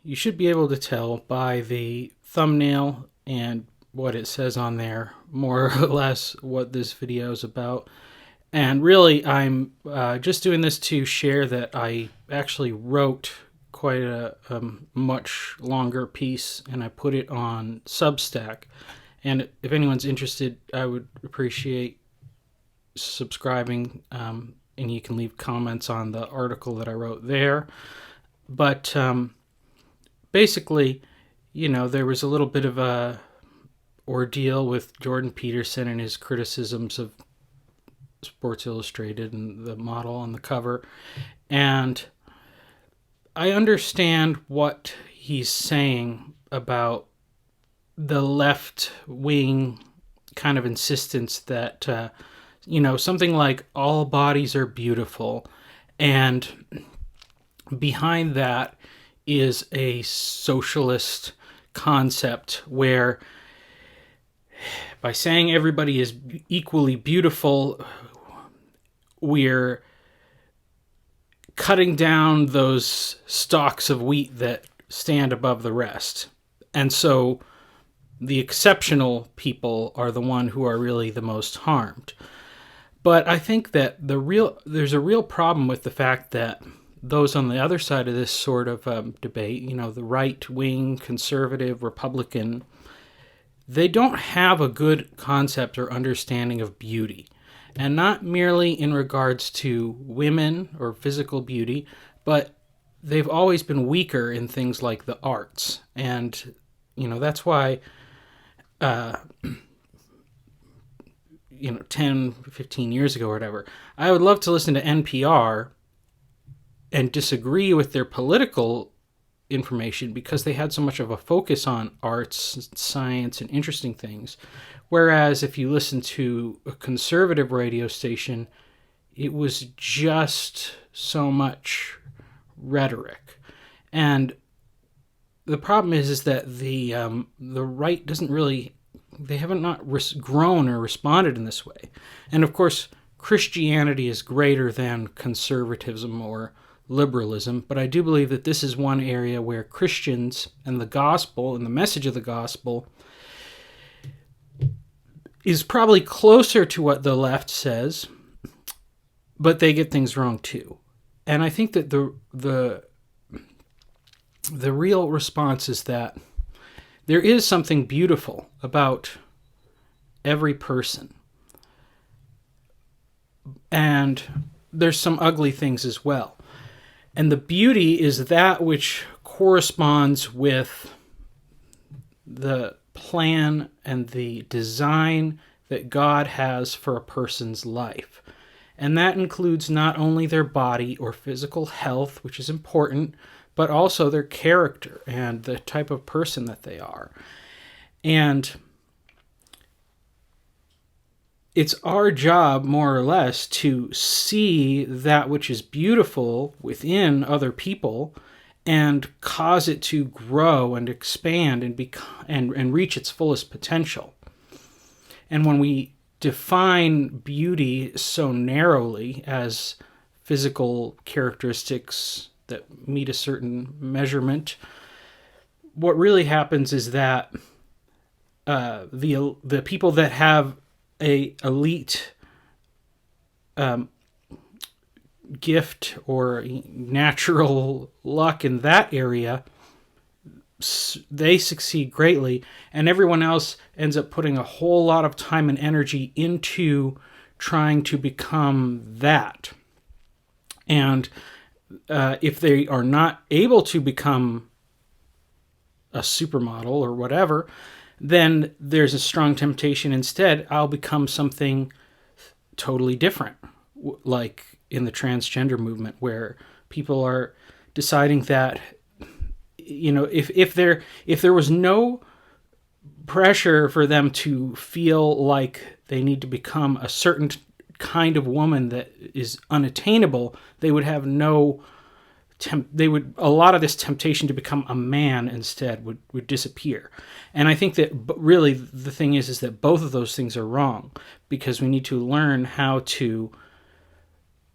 You should be able to tell by the thumbnail and what it says on there, more or less, what this video is about. And really, I'm just doing this to share that I actually wrote quite a much longer piece, and I put it on Substack. And if anyone's interested, I would appreciate subscribing, and you can leave comments on the article that I wrote there. But basically, there was a little bit of a ordeal with Jordan Peterson and his criticisms of Sports Illustrated and the model on the cover. And I understand what he's saying about the left wing kind of insistence that, something like all bodies are beautiful. And behind that is a socialist concept where by saying everybody is equally beautiful, we're cutting down those stalks of wheat that stand above the rest. And so the exceptional people are the one who are really the most harmed. But I think that there's a real problem with the fact that those on the other side of this sort of debate, the right-wing, conservative, Republican, they don't have a good concept or understanding of beauty. And not merely in regards to women or physical beauty, but they've always been weaker in things like the arts. And, that's why 10, 15 years ago or whatever, I would love to listen to NPR and disagree with their political information because they had so much of a focus on arts, science, and interesting things. Whereas if you listen to a conservative radio station, it was just so much rhetoric. And the problem is that the right doesn't really, they haven't grown or responded in this way. And of course, Christianity is greater than conservatism or liberalism, but I do believe that this is one area where Christians and the gospel and the message of the gospel is probably closer to what the left says, but they get things wrong too. And I think that the real response is that there is something beautiful about every person. And there's some ugly things as well. And the beauty is that which corresponds with the plan and the design that God has for a person's life. And that includes not only their body or physical health, which is important, but also their character and the type of person that they are. And it's our job, more or less, to see that which is beautiful within other people and cause it to grow and expand and reach its fullest potential. And when we define beauty so narrowly as physical characteristics that meet a certain measurement, what really happens is that the people that have a elite gift or natural luck in that area, they succeed greatly, and everyone else ends up putting a whole lot of time and energy into trying to become that. And if they are not able to become a supermodel or whatever, then there's a strong temptation instead, I'll become something totally different, like in the transgender movement, where people are deciding that, if there was no pressure for them to feel like they need to become a certain kind of woman that is unattainable, they would have a lot of this temptation to become a man instead would disappear. And I think that really the thing is that both of those things are wrong, because we need to learn how to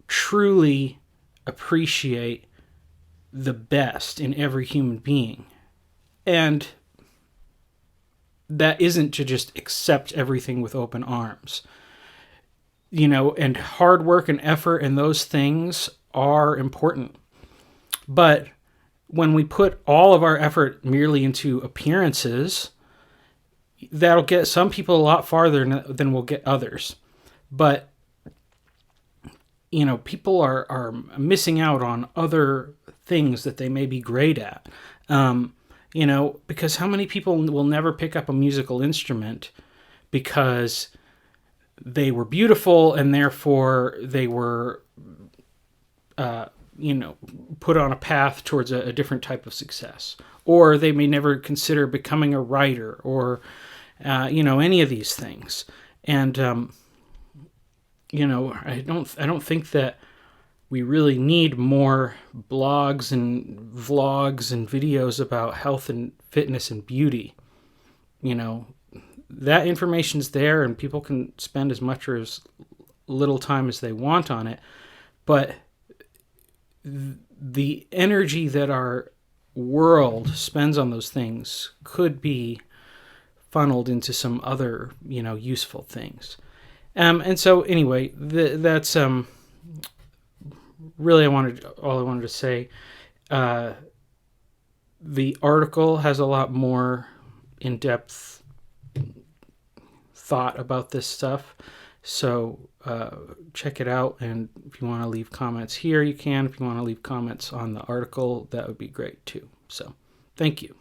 truly appreciate the best in every human being. And that isn't to just accept everything with open arms. And hard work and effort and those things are important. But when we put all of our effort merely into appearances, that'll get some people a lot farther than will get others. But, people are missing out on other things that they may be great at. Because how many people will never pick up a musical instrument because they were beautiful and therefore they were, put on a path towards a different type of success. Or they may never consider becoming a writer or, any of these things. And, I don't think that we really need more blogs and vlogs and videos about health and fitness and beauty. That information's there and people can spend as much or as little time as they want on it. But the energy that our world spends on those things could be funneled into some other, useful things. And so anyway, that's really all I wanted to say. The article has a lot more in-depth thought about this stuff. So check it out. And if you want to leave comments here, you can. If you want to leave comments on the article, that would be great too. So thank you.